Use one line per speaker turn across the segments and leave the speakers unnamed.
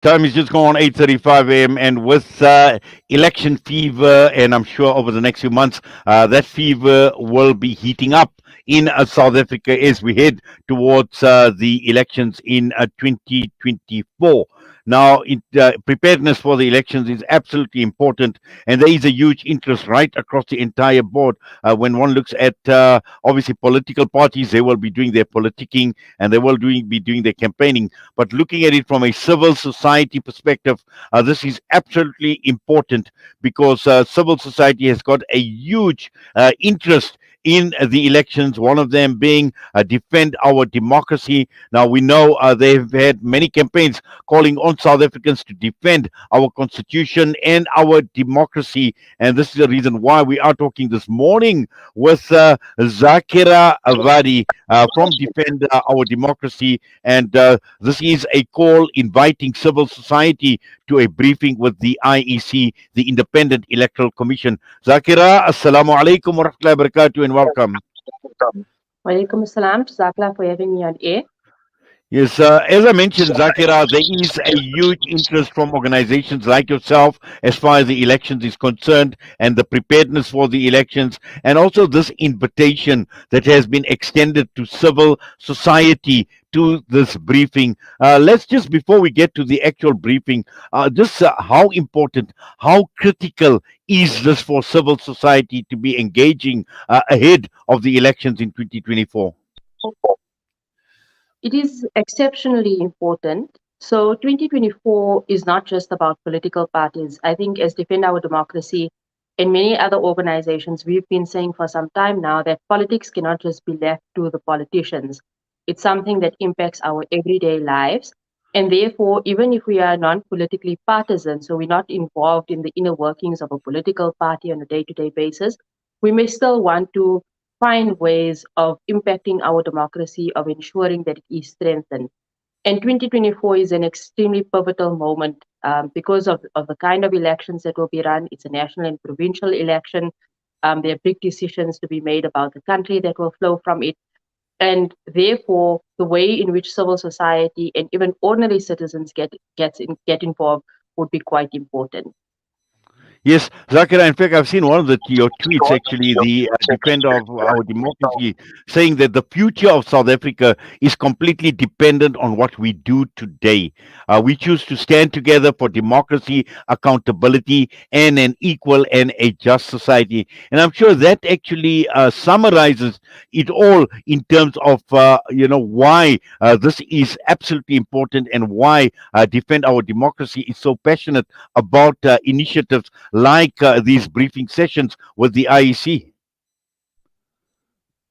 Time is just gone 8:35 a.m. and with election fever, and I'm sure over the next few months that fever will be heating up in South Africa as we head towards the elections in 2024. Now, preparedness for the elections is absolutely important, and there is a huge interest right across the entire board. When one looks at obviously political parties, they will be doing their politicking and they will be doing their campaigning, but looking at it from a civil society perspective, this is absolutely important because civil society has got a huge interest in the elections, one of them being defend our democracy. Now, we know they've had many campaigns calling on South Africans to defend our constitution and our democracy. And this is the reason why we are talking this morning with Zaakirah Vadi from Defend Our Democracy. And this is a call inviting civil society to a briefing with the IEC, the Independent Electoral Commission. Zakira, Assalamu alaikum wa rahmatullahi wa barakatuh, and welcome.
Walaikum assalam, Zaakirah, for having me on air.
Yes, as I mentioned, Zakira, there is a huge interest from organizations like yourself as far as the elections is concerned and the preparedness for the elections, and also this invitation that has been extended to civil society to this briefing. Let's just, before we get to the actual briefing, just how important, how critical is this for civil society to be engaging ahead of the elections in 2024?
It is exceptionally important. So 2024 is not just about political parties. I think as Defend Our Democracy and many other organizations, we've been saying for some time now that politics cannot just be left to the politicians. It's something that impacts our everyday lives. And therefore, even if we are non-politically partisan, so we're not involved in the inner workings of a political party on a day-to-day basis, we may still want to find ways of impacting our democracy, of ensuring that it is strengthened. And 2024 is an extremely pivotal moment because of the kind of elections that will be run. It's a national and provincial election. There are big decisions to be made about the country that will flow from it. And therefore, the way in which civil society and even ordinary citizens get involved would be quite important.
Yes, Zakira, in fact, I've seen one of your tweets, actually, the defender of our democracy, saying that the future of South Africa is completely dependent on what we do today. We choose to stand together for democracy, accountability, and an equal and a just society. And I'm sure that actually summarizes it all in terms of, why this is absolutely important and why Defend Our Democracy is so passionate about initiatives like these briefing sessions with the IEC?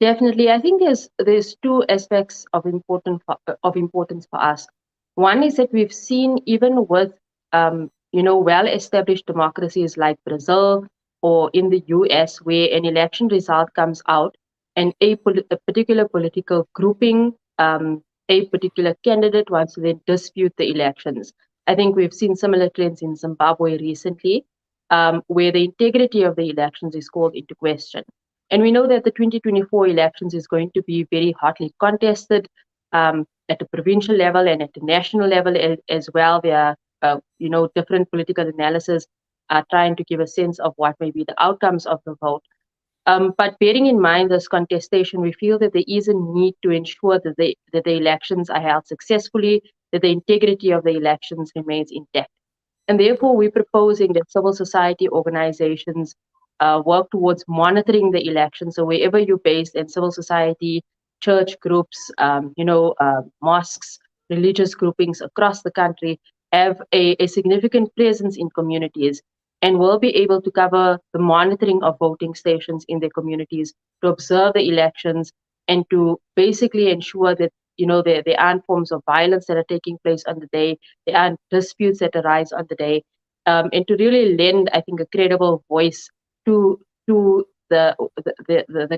Definitely, I think there's two aspects of importance for us. One is that we've seen even with well-established democracies like Brazil or in the US, where an election result comes out and a particular political grouping, a particular candidate wants to then dispute the elections. I think we've seen similar trends in Zimbabwe recently, where the integrity of the elections is called into question. And we know that the 2024 elections is going to be very hotly contested at the provincial level and at the national level as well. There are, different political analysis trying to give a sense of what may be the outcomes of the vote. But bearing in mind this contestation, we feel that there is a need to ensure that the elections are held successfully, that the integrity of the elections remains intact. And therefore, we're proposing that civil society organizations work towards monitoring the elections. So wherever you're based in civil society, church groups, mosques, religious groupings across the country have a significant presence in communities and will be able to cover the monitoring of voting stations in their communities, to observe the elections, and to basically ensure that there aren't forms of violence that are taking place on the day, there aren't disputes that arise on the day, and to really lend, I think, a credible voice to the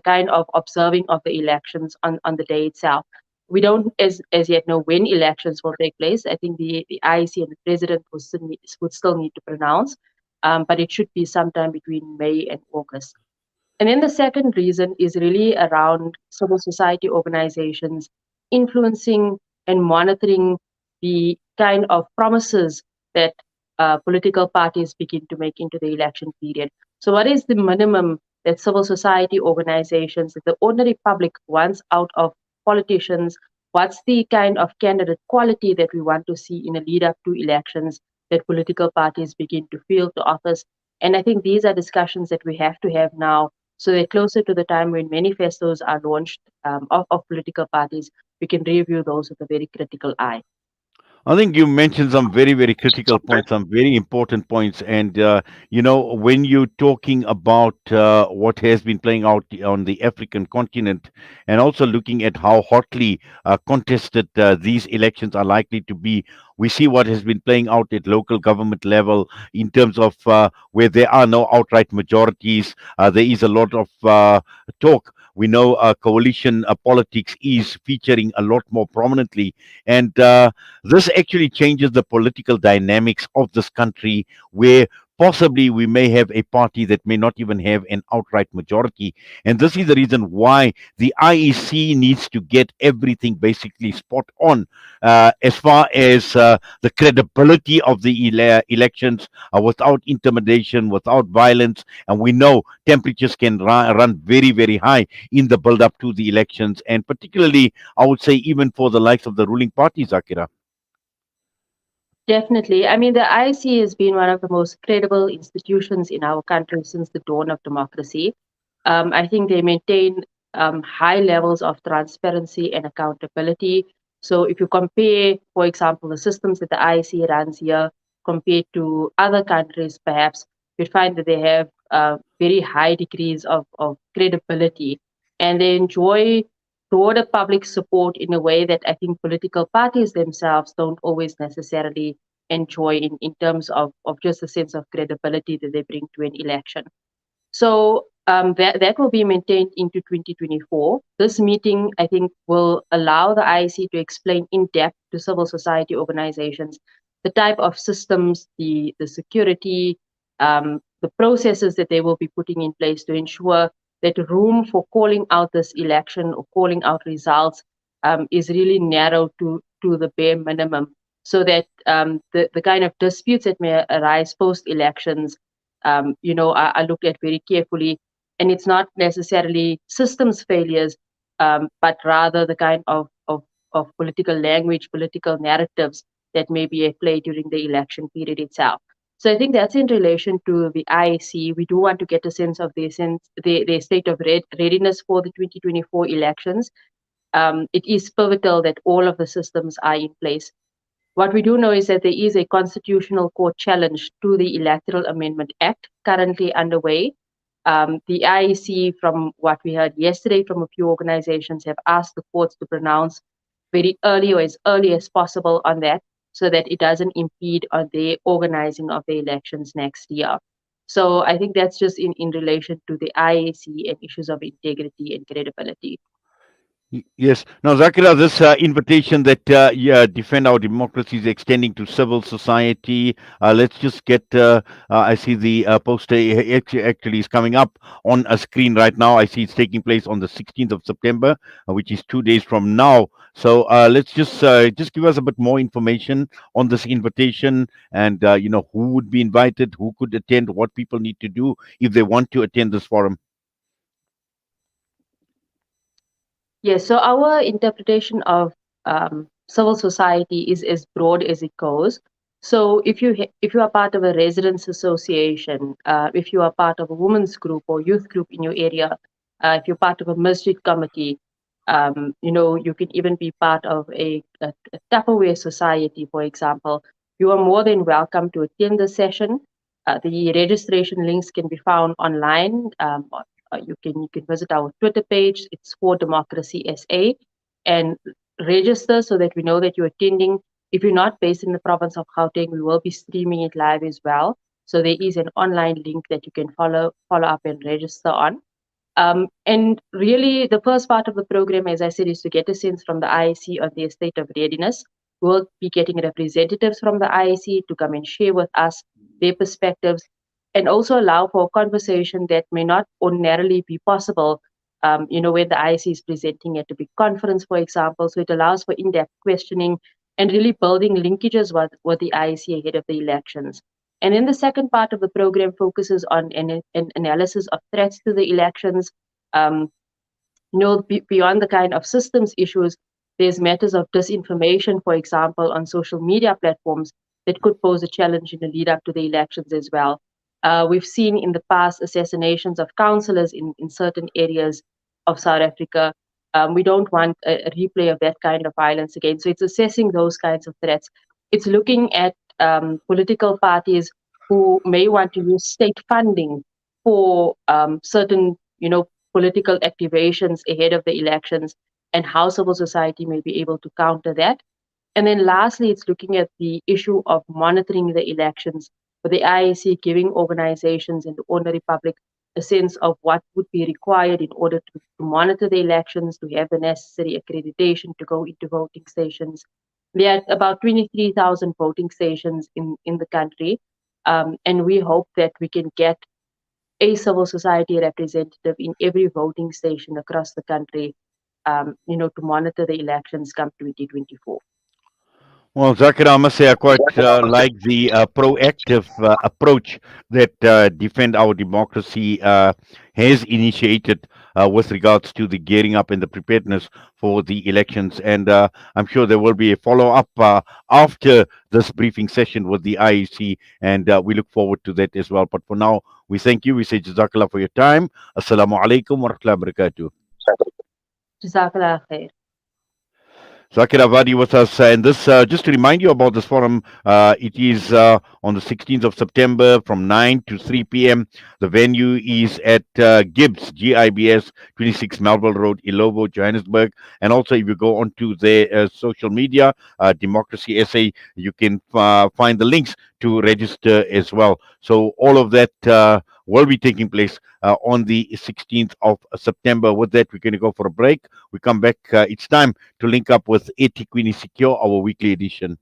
kind of observing of the elections on the day itself. We don't as yet know when elections will take place. I think the IEC and the president would still need to pronounce, but it should be sometime between May and August. And then the second reason is really around civil society organizations influencing and monitoring the kind of promises that political parties begin to make into the election period. So, what is the minimum that civil society organizations, that the ordinary public wants out of politicians? What's the kind of candidate quality that we want to see in a lead up to elections that political parties begin to field to office? And I think these are discussions that we have to have now, so that closer to the time when manifestos are launched of political parties, we can review those with a very critical eye.
I think you mentioned some very, very critical points, some very important points. And, when you're talking about what has been playing out on the African continent, and also looking at how hotly contested these elections are likely to be, we see what has been playing out at local government level in terms of where there are no outright majorities. There is a lot of talk. We know coalition politics is featuring a lot more prominently. And this actually changes the political dynamics of this country, where possibly we may have a party that may not even have an outright majority. And this is the reason why the IEC needs to get everything basically spot on as far as the credibility of the elections, without intimidation, without violence. And we know temperatures can run very, very high in the build up to the elections, and particularly, I would say, even for the likes of the ruling parties, Akira.
Definitely. I mean, the IEC has been one of the most credible institutions in our country since the dawn of democracy. I think they maintain high levels of transparency and accountability. So, if you compare, for example, the systems that the IEC runs here compared to other countries, perhaps you'd find that they have very high degrees of credibility, and they enjoy broader public support in a way that I think political parties themselves don't always necessarily enjoy in terms of just a sense of credibility that they bring to an election. So that will be maintained into 2024. This meeting, I think, will allow the IEC to explain in depth to civil society organizations the type of systems, the security, the processes that they will be putting in place to ensure that room for calling out this election or calling out results is really narrowed to the bare minimum, so that the kind of disputes that may arise post elections are looked at very carefully. And it's not necessarily systems failures, but rather the kind of political language, political narratives that may be at play during the election period itself. So I think that's in relation to the IEC. We do want to get a sense of their state of readiness for the 2024 elections. It is pivotal that all of the systems are in place. What we do know is that there is a constitutional court challenge to the Electoral Amendment Act currently underway. The IEC, from what we heard yesterday from a few organizations, have asked the courts to pronounce very early, or as early as possible, on that, so that it doesn't impede on the organizing of the elections next year. So I think that's just in relation to the IEC and issues of integrity and credibility.
Yes. Now, Zakira, this invitation that defend our democracy is extending to civil society. Let's just get. I see the poster actually is coming up on a screen right now. I see it's taking place on the 16th of September, which is 2 days from now. So let's just give us a bit more information on this invitation, and who would be invited, who could attend, what people need to do if they want to attend this forum.
Yes, so our interpretation of civil society is as broad as it goes. So if you are part of a residents association, if you are part of a women's group or youth group in your area, if you're part of a masjid committee, you can even be part of a Tupperware society, for example. You are more than welcome to attend the session. The registration links can be found online. You can visit our Twitter page. It's for Democracy SA, and register so that we know that you're attending. If you're not based in the province of Gauteng, we will be streaming it live as well. So there is an online link that you can follow up and register on. And really, the first part of the program, as I said, is to get a sense from the IEC on their state of readiness. We'll be getting representatives from the IEC to come and share with us their perspectives, and also allow for a conversation that may not ordinarily be possible, when the IEC is presenting at a big conference, for example. So it allows for in-depth questioning and really building linkages with the IEC ahead of the elections. And then the second part of the program focuses on an analysis of threats to the elections. Um, beyond the kind of systems issues, there's matters of disinformation, for example, on social media platforms that could pose a challenge in the lead up to the elections as well. We've seen in the past assassinations of councillors in certain areas of South Africa. We don't want a replay of that kind of violence again. So it's assessing those kinds of threats. It's looking at political parties who may want to use state funding for certain, political activations ahead of the elections and how civil society may be able to counter that. And then lastly, it's looking at the issue of monitoring the elections, with the IEC giving organizations in the ordinary public a sense of what would be required in order to monitor the elections, to have the necessary accreditation to go into voting stations. There are about 23,000 voting stations in the country, and we hope that we can get a civil society representative in every voting station across the country, to monitor the elections come 2024.
Well, Zaakirah, I must say I quite like the proactive approach that Defend Our Democracy has initiated with regards to the gearing up and the preparedness for the elections. And I'm sure there will be a follow up after this briefing session with the IEC, and we look forward to that as well. But for now, we thank you. We say Jazakallah for your time. Assalamu alaikum wa rahmatullahi wa barakatuh.
Jazakallah khair.
Zaakirah Vadi with us. And this, just to remind you about this forum, it is on the 16th of September from 9 to 3 p.m. The venue is at Gibbs, GIBS, 26 Melville Road, Ilovo, Johannesburg. And also, if you go onto their social media, Democracy SA, you can find the links to register as well. So all of that will be taking place on the 16th of September. With that, we're going to go for a break. We come back. It's time to link up with Etiquini Secure, our weekly edition.